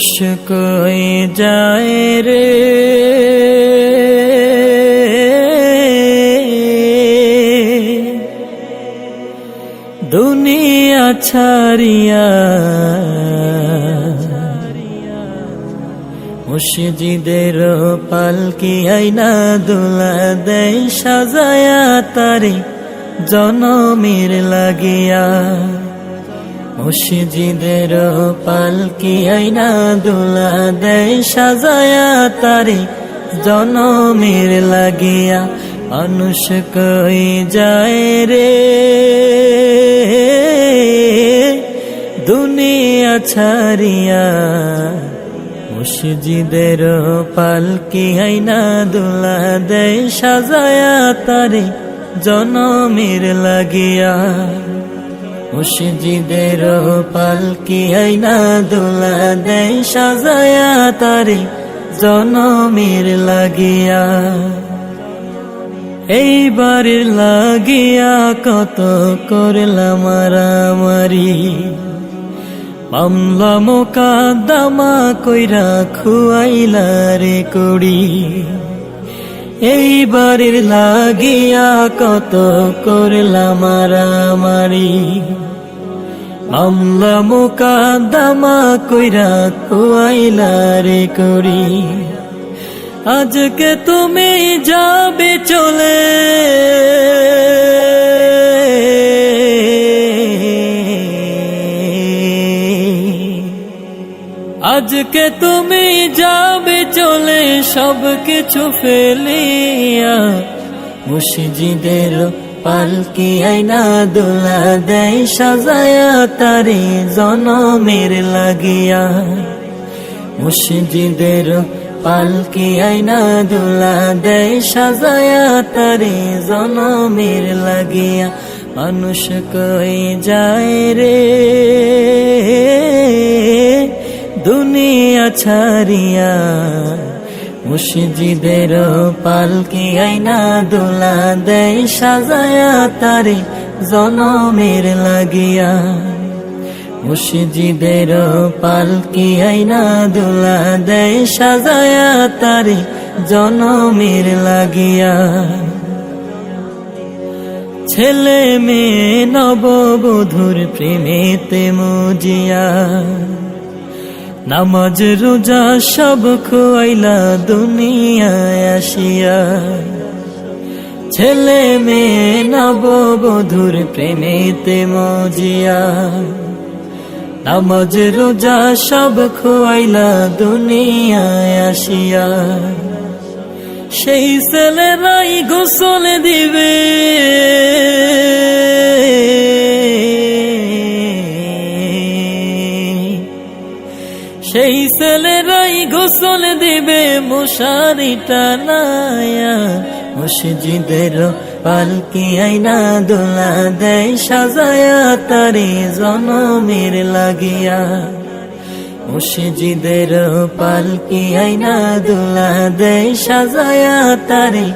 মানুষ কই যায় রে দুনিয়া ছাড়িয়া, মসজিদের পালকি আইনা দুলা দেয় সাজায়া তারে জনমের লাগিয়া। মসজিদের পালকি আইনা দুলা দেয় সাজায়া তারে জনমের লাগিয়া। মানুষ কই যায় রে দুনিয়া ছাড়িয়া, মসজিদের পালকি আইনা দুলা দেয় সাজায়া তারে জনমের লাগিয়া। মসজিদের পালকি আইনা দুলা দেয় সাজায়া তারে জনমের লাগিয়া। এইবার লাগিয়া কত করলাম মারামারি, মামলা মোকদ্দমা কইরা খুয়াইলা রে কুড়ি। এইবারের লাগিয়া কত করলাম মারামারি, মামলা মোকদ্দমা কইরা খুয়াইলা রে কুড়ি। আজকে তুমি যাবে চলে, আজকে তুমি যাবে চলে সব কিছু ফেলিয়া। মসজিদের পালকি আইনা দুলা দেয় সাজায়া তারে জনমের লাগিয়া। মসজিদের পালকি আইনা দুলা দেয় সাজায়া তারে জনমের লাগিয়া। মানুষ কই যায় রে দুনিয়া ছাড়িয়া, মসজিদের পালকি আইনা দুলা দেয় সাজায়া তারে জনমের লাগিয়া। মসজিদের পালকি আইনা দুলা দেয় সাজায়া তারে জনমের লাগিয়া। ছেলে মেয়ে নববধূর প্রেমেতে মজিয়া, নামাজ রোজা সব খুয়াইলা দুনিয়ায় আসিয়া। ছেলে মেয়ে নববধূর প্রেমেতে মজিয়া, নামাজ রোজা সব খুয়াইলা দুনিয়ায় আসিয়া। সেই ছেলেরাই গোসল দিবে, সেই ছেলেরাই গোসল দিবে মশারি টানায়া। মসজিদের পালকি আইনা দুলা দেয় সাজায়া তারে জনমের লাগিয়া। মসজিদের পালকি আইনা দুলা দেয় সাজায়া তারে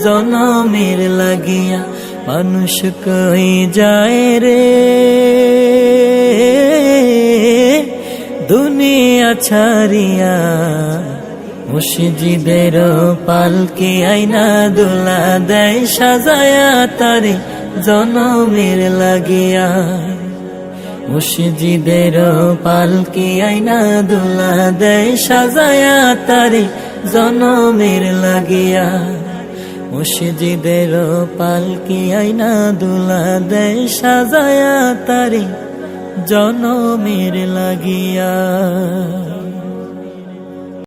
জনমের লাগিয়া। মানুষ কই যায় রে দুনিয়া ছাড়িয়া, মসজিদের পালকি আইনা দুলা দেয় সাজায়া তারে জনমের লাগিয়া। মসজিদের পালকি আইনা দুলা দেয় সাজায়া তারে জনমের লাগিয়া। মসজিদের পালকি আইনা দুলা দেয় সাজায়া তারে জনমের লাগিয়া।